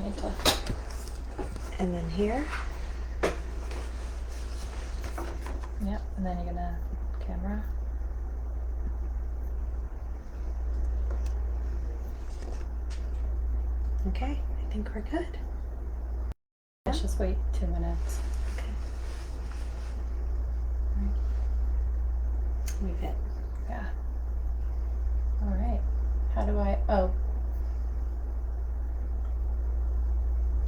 need to. And then here. Yep, and then you're gonna camera. Okay, I think we're good. Let's just wait 2 minutes. Okay. We've hit. Yeah. All right. How do I? Oh.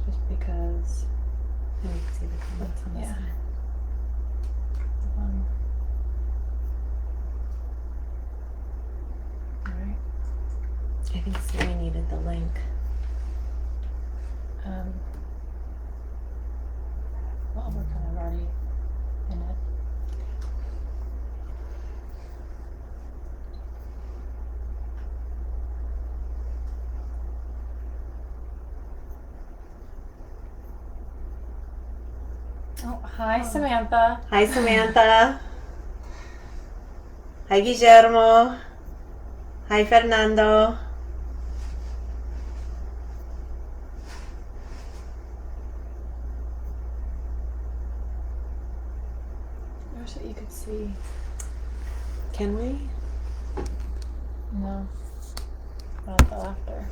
Just because. And we can see the comments on the Yeah. side. All right. I think Siri needed the link. Well, we're kind of already in it. Oh, hi, Samantha. Hi, Samantha. Hi, Guillermo. Hi, Fernando. I wish that you could see. Can we? No. Not until after.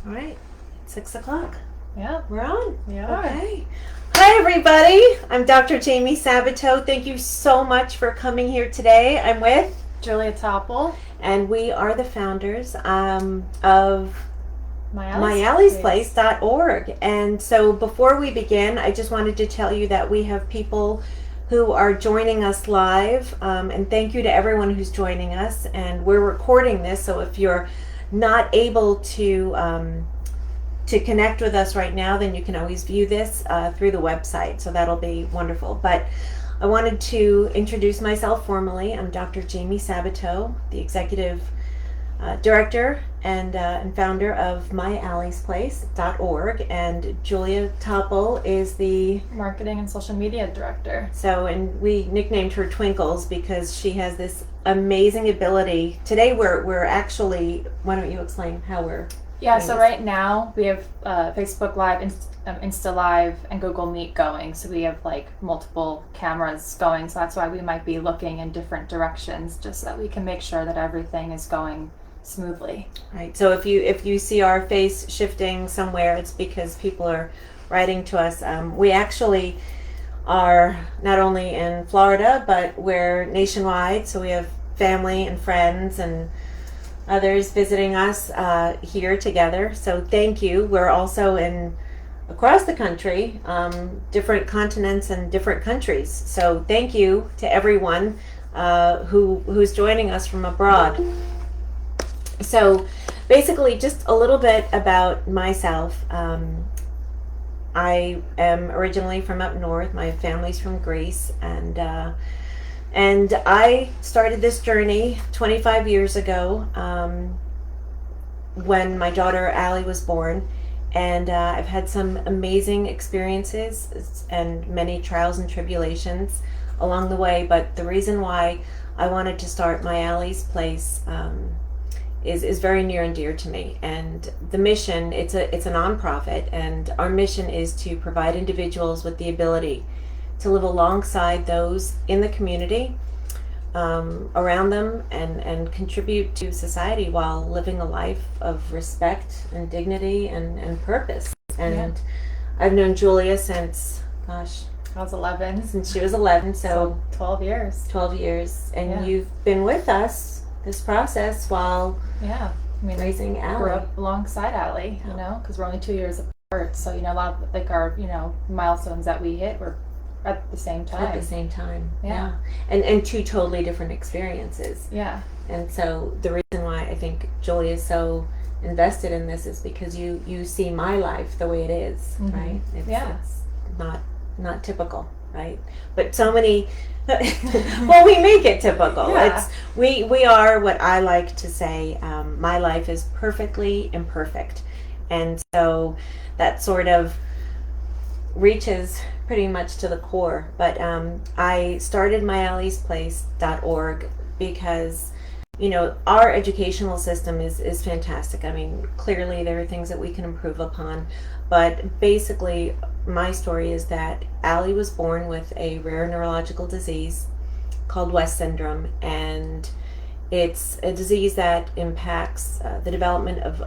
All right, 6 o'clock. Yeah. We're on. We are. Okay. Hi, everybody. I'm Dr. Jamie Sabato. Thank you so much for coming here today. I'm with Julia Topple. and we are the founders of MyAllie'sPlace.org. And so before we begin, I just wanted to tell you that we have people who are joining us live, and thank you to everyone who's joining us. And we're recording this, so if you're not able to connect with us right now, then you can always view this through the website, so that'll be wonderful. But I wanted to introduce myself formally. I'm Dr. Jamie Sabato, the executive director and founder of MyAllie'sPlace.org, and Julia Topple is the Marketing and social media director. So, and we nicknamed her Twinkles because she has this amazing ability. Today we're actually, why don't you explain how we're Yeah, doing so this? right now we have Facebook Live, Insta Live, and Google Meet going. So we have like multiple cameras going. So that's why we might be looking in different directions, just so that we can make sure that everything is going smoothly. Right. So if you see our face shifting somewhere, it's because people are writing to us. We actually are not only in Florida, but we're nationwide. So we have family and friends and others visiting us here together. So thank you. We're also across the country, different continents and different countries. So thank you to everyone who's joining us from abroad. So basically, just a little bit about myself. I am originally from up north. My family's from Greece, and I started this journey 25 years ago when my daughter Allie was born, and I've had some amazing experiences and many trials and tribulations along the way. But the reason why I wanted to start My Allie's Place is very near and dear to me. And the mission, it's a nonprofit, and our mission is to provide individuals with the ability to live alongside those in the community around them and contribute to society while living a life of respect and dignity and purpose. And I've known Julia since, gosh, I was 11. since she was 11, so 12 years. 12 years. And Yeah. you've been with us this process while Yeah. I mean, raising grew Allie. up alongside Allie, you know, because we're only 2 years apart. So, you know, a lot of like our, milestones that we hit were at the same time. At the same time. Yeah. And two totally different experiences. Yeah. And so the reason why I think Julie is so invested in this is because you see my life the way it is, Mhm. right? Yeah. It's not typical, right? But so many well, we make it typical. Yeah. We are what I like to say, my life is perfectly imperfect. And so that sort of reaches pretty much to the core. But I started myalliesplace.org because our educational system is fantastic. I mean, clearly there are things that we can improve upon, but basically, my story is that Allie was born with a rare neurological disease called West syndrome, and it's a disease that impacts the development of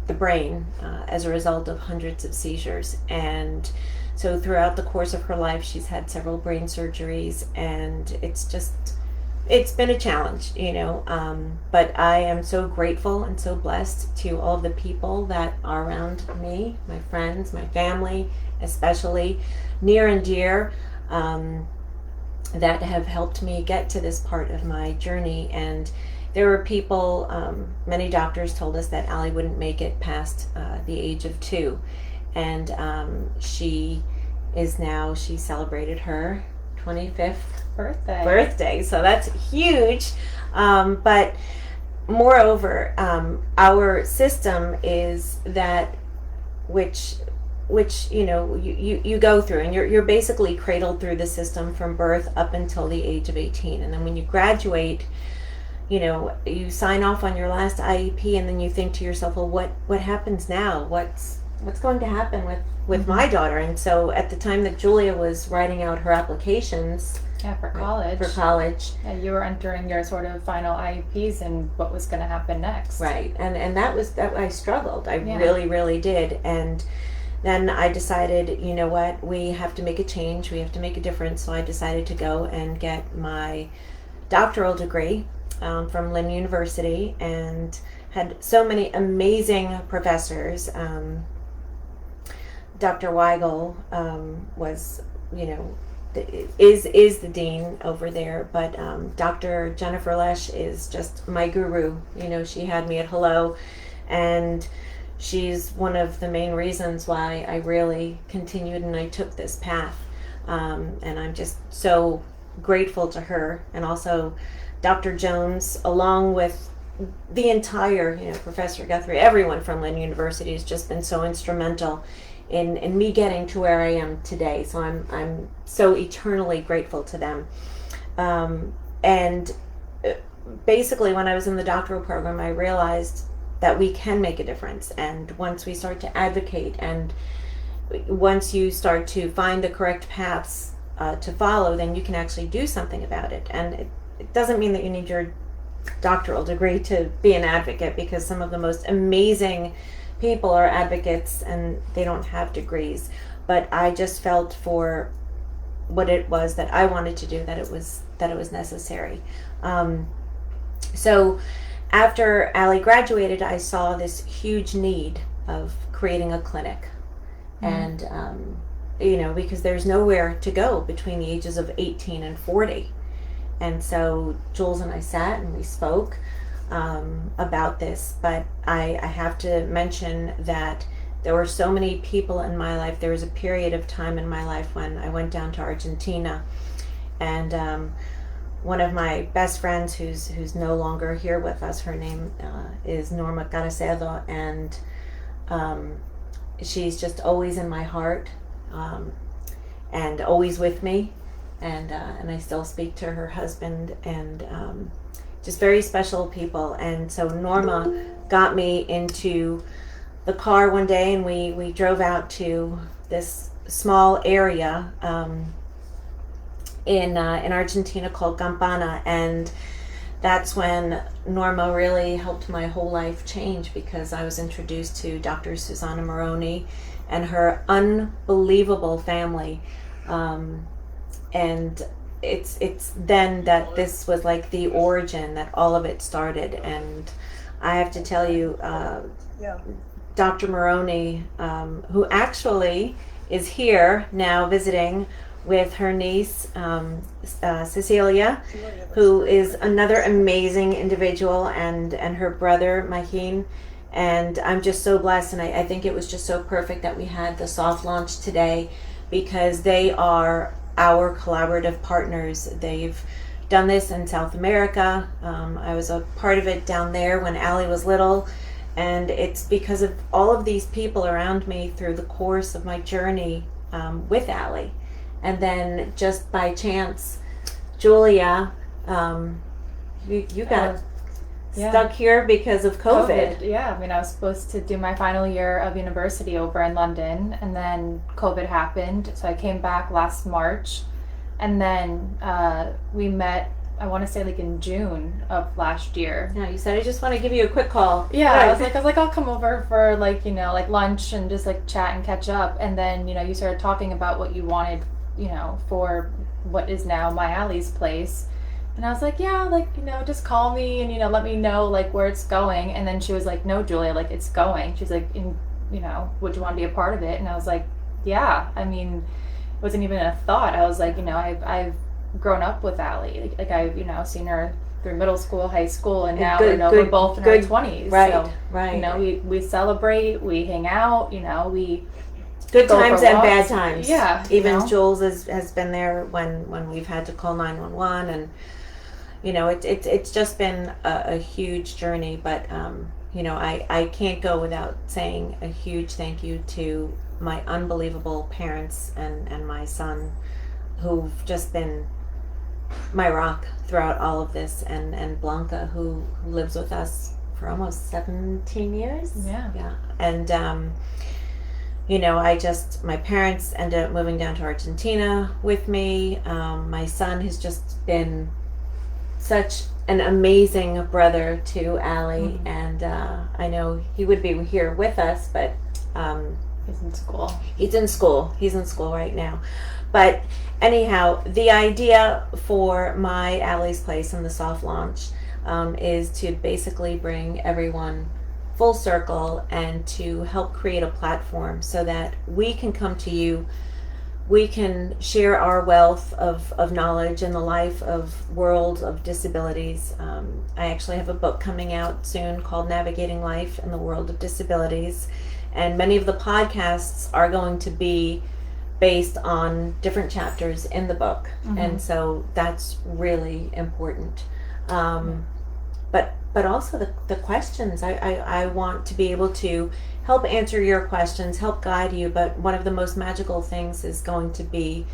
the brain as a result of hundreds of seizures. And so throughout the course of her life, she's had several brain surgeries, and it's been a challenge, but I am so grateful and so blessed to all of the people that are around me, my friends, my family, especially near and dear, that have helped me get to this part of my journey. And there were people, many doctors told us that Allie wouldn't make it past the age of 2. And she celebrated her 25th birthday. So that's huge. But moreover, our system is that which you go through, and you're basically cradled through the system from birth up until the age of 18. And then when you graduate, you sign off on your last IEP, and then you think to yourself, well, what happens now? What's going to happen with my daughter? And so at the time that Julia was writing out her applications for college, and you were entering your sort of final IEPs and what was going to happen next. Right. And that I struggled. I really did. And then I decided, you know what, we have to make a change. We have to make a difference. So I decided to go and get my doctoral degree from Lynn University, and had so many amazing professors. Dr. Weigel was, is the dean over there, but Dr. Jennifer Lesh is just my guru. She had me at hello, and she's one of the main reasons why I really continued and I took this path. And I'm just so grateful to her, and also Dr. Jones, along with the entire, Professor Guthrie, everyone from Lynn University has just been so instrumental in me getting to where I am today. So I'm so eternally grateful to them. And basically, when I was in the doctoral program, I realized that we can make a difference. And once we start to advocate, and once you start to find the correct paths to follow, then you can actually do something about it. And it doesn't mean that you need your doctoral degree to be an advocate, because some of the most amazing people are advocates and they don't have degrees. But I just felt, for what it was that I wanted to do, that it was necessary. So after Allie graduated, I saw this huge need of creating a clinic. And because there's nowhere to go between the ages of 18 and 40. And so Jules and I sat and we spoke about this. But I have to mention that there were so many people in my life. There was a period of time in my life when I went down to Argentina, and one of my best friends, who's no longer here with us, her name is Norma Caracedo, and she's just always in my heart, and always with me, and I still speak to her husband, and just very special people. And so Norma got me into the car one day, and we drove out to this small area in Argentina called Campana, and that's when Norma really helped my whole life change, because I was introduced to Dr. Susanna Moroni and her unbelievable family, and it's then that this was like the origin that all of it started. And I have to tell you, Dr. Moroni, who actually is here now visiting with her niece, Cecilia, who is another amazing individual, and her brother, Maheen. And I'm just so blessed, and I think it was just so perfect that we had the soft launch today, because they are our collaborative partners. They've done this in South America. I was a part of it down there when Allie was little, and it's because of all of these people around me through the course of my journey with Allie. And then just by chance, Julia, you got stuck here because of COVID. Yeah, I mean, I was supposed to do my final year of university over in London, and then COVID happened. So I came back last March, and then we met. I want to say like in June of last year. Yeah, you said I just want to give you a quick call. Yeah, Right. I was like, I'll come over for like, like lunch and just like chat and catch up. And then, you started talking about what you wanted, for what is now my Allie's place. And I was like, yeah, like, just call me and, let me know like where it's going. And then she was like, no, Julia, like it's going. She's like, would you want to be a part of it? And I was like, yeah, I mean, it wasn't even a thought. I was like, I've grown up with Allie. Like I've, seen her through middle school, high school, and now we're both in our 20s. Right, so, right. We celebrate, we hang out, we good go times for and walks. bad times. Yeah, even Jules has been there when we've had to call 911, and it's just been a huge journey. But I can't go without saying a huge thank you to my unbelievable parents and my son, who've just been my rock throughout all of this, and Blanca, who lives with us for almost 17 years. Yeah. And my parents ended up moving down to Argentina with me. My son has just been such an amazing brother to Allie, and I know he would be here with us, but he's in school. He's in school right now. But anyhow, the idea for my Allie's Place and the soft launch is to basically bring everyone full circle and to help create a platform so that we can come to you. We can share our wealth of knowledge in the life of world of disabilities. I actually have a book coming out soon called Navigating Life in the World of Disabilities. And many of the podcasts are going to be based on different chapters in the book, and so that's really important. But also the questions. I want to be able to help answer your questions, help guide you. But one of the most magical things is going to be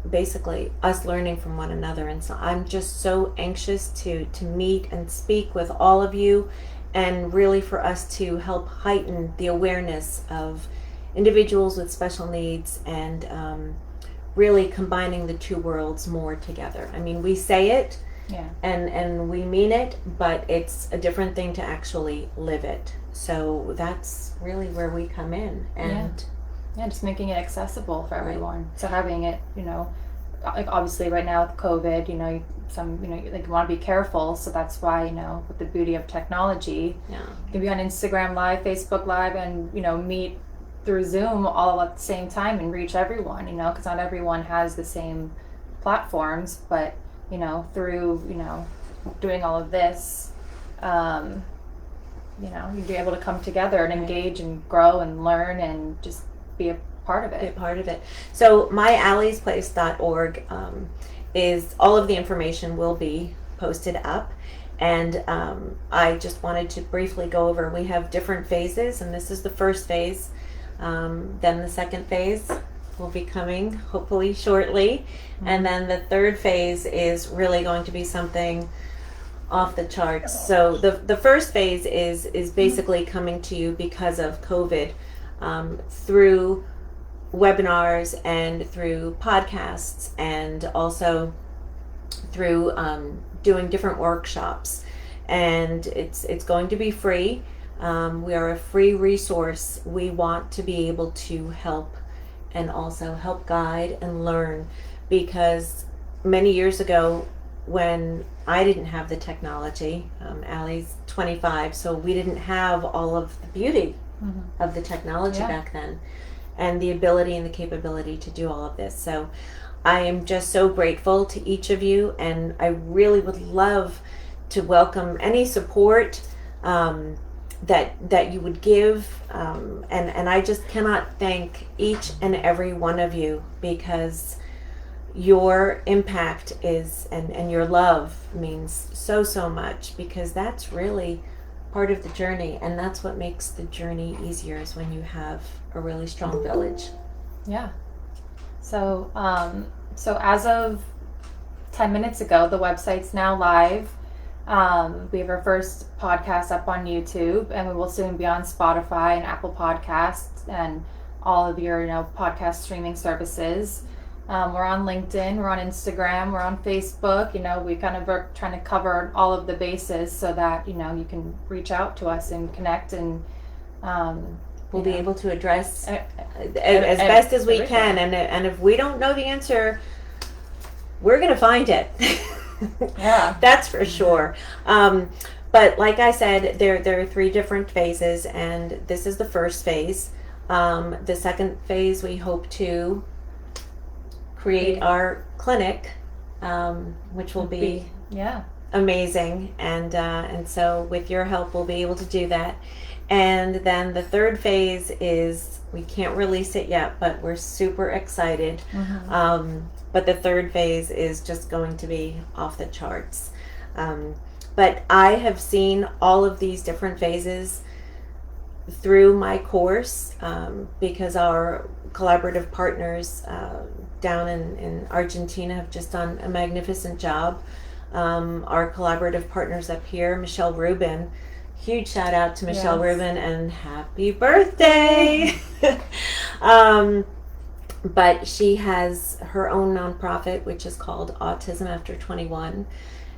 basically us learning from one another. And so I'm just so anxious to meet and speak with all of you, and really for us to help heighten the awareness of individuals with special needs, and really combining the two worlds more together. I mean, we say it, and we mean it, but it's a different thing to actually live it. So that's really where we come in, and just making it accessible for everyone. So having it, like obviously right now with COVID, some like you want to be careful. So that's why with the beauty of technology, you can be on Instagram Live, Facebook Live, and meet through Zoom all at the same time and reach everyone, because not everyone has the same platforms, but through doing all of this, you'd be able to come together and engage and grow and learn and just be a part of it. So myalliesplace.org is all of the information will be posted up. And I just wanted to briefly go over, we have different phases, and this is the first phase. Then the second phase will be coming hopefully shortly. And then the third phase is really going to be something off the charts. So the first phase is basically coming to you because of COVID, through webinars and through podcasts, and also through doing different workshops. And it's going to be free. We are a free resource. We want to be able to help, and also help guide and learn, because many years ago, when I didn't have the technology, Allie's 25, so we didn't have all of the beauty of the technology back then, and the ability and the capability to do all of this. So I am just so grateful to each of you, and I really would love to welcome any support that you would give, and I just cannot thank each and every one of you, because your impact is and your love means so much, because that's really part of the journey, and that's what makes the journey easier, is when you have a really strong village. So as of 10 minutes ago, the website's now live. We have our first podcast up on YouTube, and we will soon be on Spotify and Apple Podcasts and all of your podcast streaming services. We're on LinkedIn, we're on Instagram, we're on Facebook. We kind of are trying to cover all of the bases so that you can reach out to us and connect, and we'll be able to address as best as we can. And if we don't know the answer, we're going to find it. Yeah, that's for sure. But like I said, there are 3 different phases, and this is the first phase. The second phase, we hope to create our clinic, which will be amazing, and so with your help, we'll be able to do that. And then the third phase is, we can't release it yet, but we're super excited. But the third phase is just going to be off the charts. But I have seen all of these different phases through my course, because our collaborative partners down in Argentina have just done a magnificent job. Our collaborative partners up here, Michelle Rubin, huge shout out to Michelle Rubin, and happy birthday. But she has her own nonprofit, which is called Autism After 21,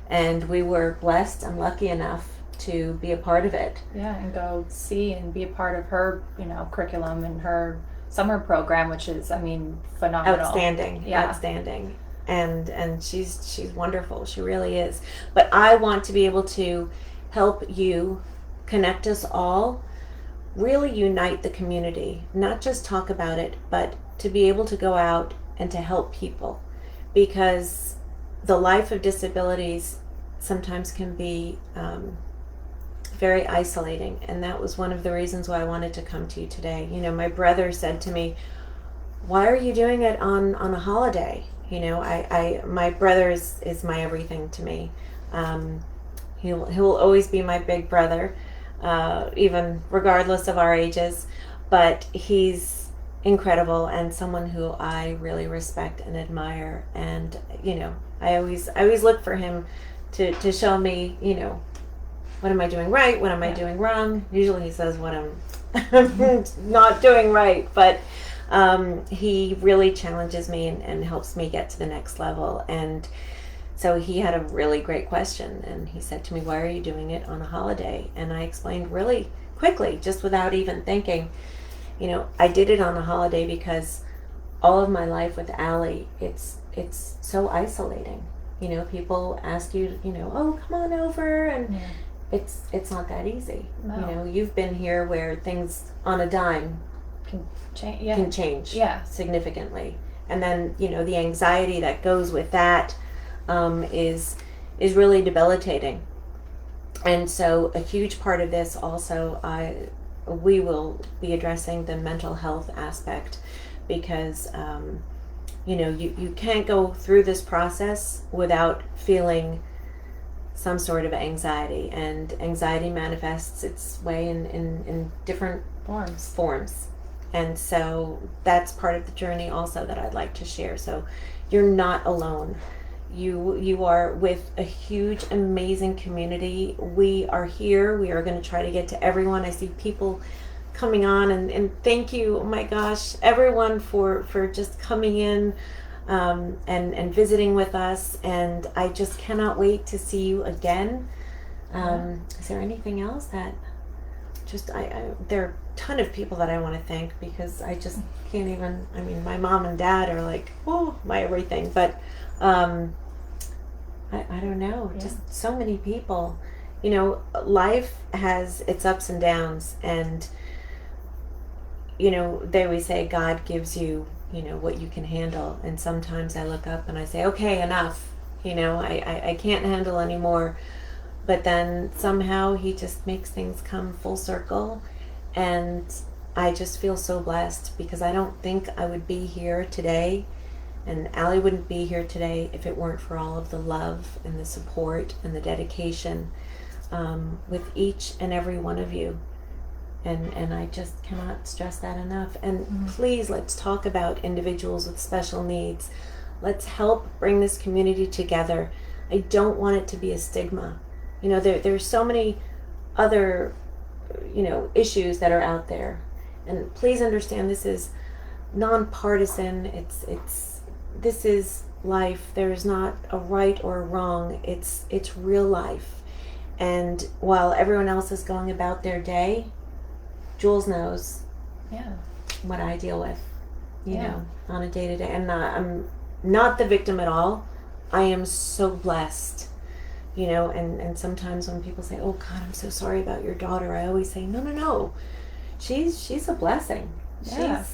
and we were blessed and lucky enough to be a part of it. Yeah, and go see and be a part of her, curriculum and her summer program, which is, phenomenal. Outstanding. Yeah. Outstanding. And she's wonderful. She really is. But I want to be able to help you, connect us all, really unite the community, not just talk about it, but to be able to go out and to help people, because the life of disabilities sometimes can be very isolating, and that was one of the reasons why I wanted to come to you today. My brother said to me, "Why are you doing it on a holiday?" My brother is my everything to me. He'll always be my big brother, even regardless of our ages, but he's incredible and someone who I really respect and admire. And I always look for him to show me, what am I doing right, what am I doing wrong. Usually he says what I'm not doing right, but he really challenges me and helps me get to the next level. And so he had a really great question, and he said to me, "Why are you doing it on a holiday?" And I explained really quickly, just without even thinking. I did it on a holiday because all of my life with Allie, it's so isolating. People ask you, "Oh, come on over," and it's not that easy. No. You've been here where things on a dime Can change. Significantly, and then the anxiety that goes with that is really debilitating. And so a huge part of this also, we will be addressing the mental health aspect, because you can't go through this process without feeling some sort of anxiety, and anxiety manifests its way in different forms. And so that's part of the journey also that I'd like to share. So you're not alone. You are with a huge, amazing community. We are here. We are going to try to get to everyone. I see people coming on, and thank you, oh my gosh, everyone for just coming in and visiting with us. And I just cannot wait to see you again. Is there anything else that there are a ton of people that I want to thank, because I just can't even, my mom and dad are like, oh, my everything. But I don't know, just so many people. Life has its ups and downs, and they always say God gives you, what you can handle. And sometimes I look up and I say, okay, enough. I can't handle anymore. But then somehow he just makes things come full circle, and I just feel so blessed, because I don't think I would be here today, and Allie wouldn't be here today, if it weren't for all of the love and the support and the dedication with each and every one of you. And I just cannot stress that enough. And please, let's talk about individuals with special needs. Let's help bring this community together. I don't want it to be a stigma. You know, there's so many other, issues that are out there. And please understand, this is nonpartisan. This is life. There is not a right or a wrong. It's real life. And while everyone else is going about their day, Jules knows Yeah. what I deal with, Yeah. on a day to day. And I'm not the victim at all. I am so blessed, and sometimes when people say, "Oh God, I'm so sorry about your daughter," I always say, no. She's a blessing. Yeah.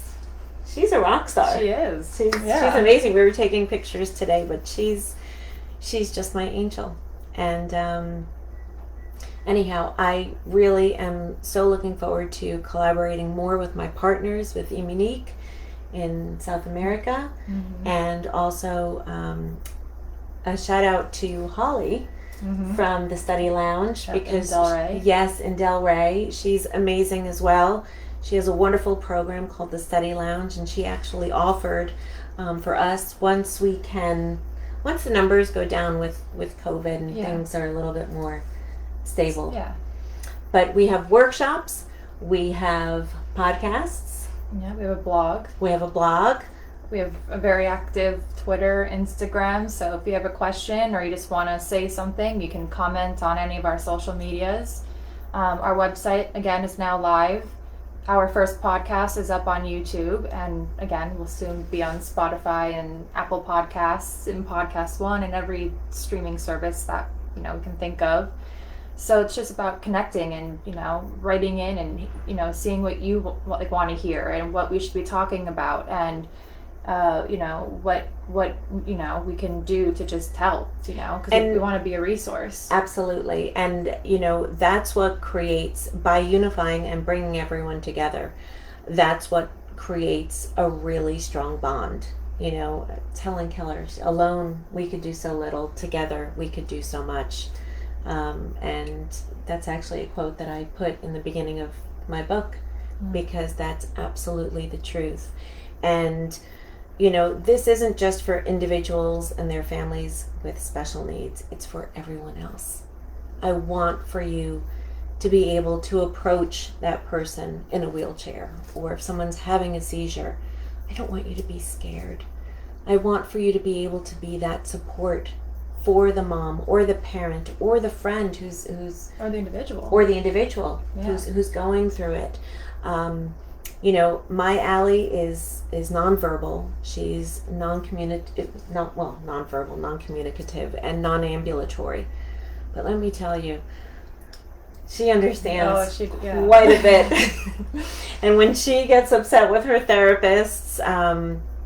She's a rock star. She is. She's amazing. We were taking pictures today, but she's just my angel. And anyhow, I really am so looking forward to collaborating more with my partners, with Immunique in South America, and also a shout out to Holly from the Study Lounge, because in Delray. Yes, in Delray. She's amazing as well. She has a wonderful program called the Study Lounge, and she actually offered for us, once the numbers go down with COVID and things are a little bit more stable. Yeah. But we have workshops, we have podcasts. Yeah, we have a blog. We have a blog. We have a very active Twitter, Instagram, so if you have a question or you just want to say something, you can comment on any of our social medias. Our website, again, is now live. Our first podcast is up on YouTube, and again, we'll soon be on Spotify and Apple Podcasts and Podcast One and every streaming service that, we can think of. So it's just about connecting and, writing in and, seeing what you want to hear and what we should be talking about, and what we can do to just help, because we want to be a resource. Absolutely. And that's what creates, by unifying and bringing everyone together, that's what creates a really strong bond. It's Helen Keller's, alone we could do so little, together we could do so much. And that's actually a quote that I put in the beginning of my book, because that's absolutely the truth. And this isn't just for individuals and their families with special needs. It's for everyone else. I want for you to be able to approach that person in a wheelchair, or if someone's having a seizure, I don't want you to be scared. I want for you to be able to be that support for the mom or the parent or the friend who's or the individual who's going through it. My Allie is nonverbal. She's non-communicative, and non-ambulatory. But let me tell you, she understands quite a bit. And when she gets upset with her therapists,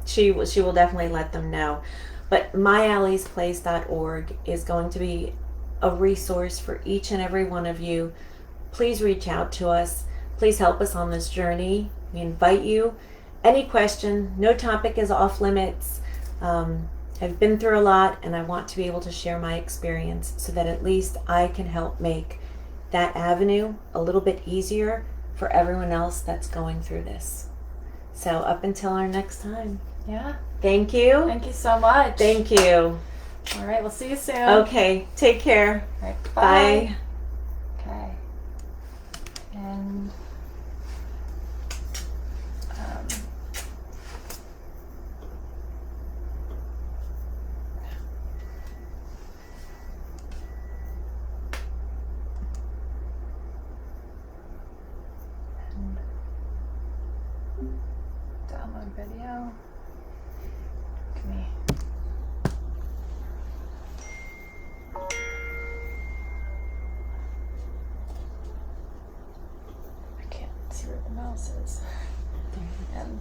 she will definitely let them know. But myalliesplace.org is going to be a resource for each and every one of you. Please reach out to us. Please help us on this journey. We invite you. Any question, no topic is off limits. I've been through a lot, and I want to be able to share my experience so that at least I can help make that avenue a little bit easier for everyone else that's going through this. So up until our next time. Yeah. Thank you. Thank you so much. Thank you. All right, we'll see you soon. Okay, take care. All right, bye. Okay. And download video. Give me. I can't see where the mouse is. And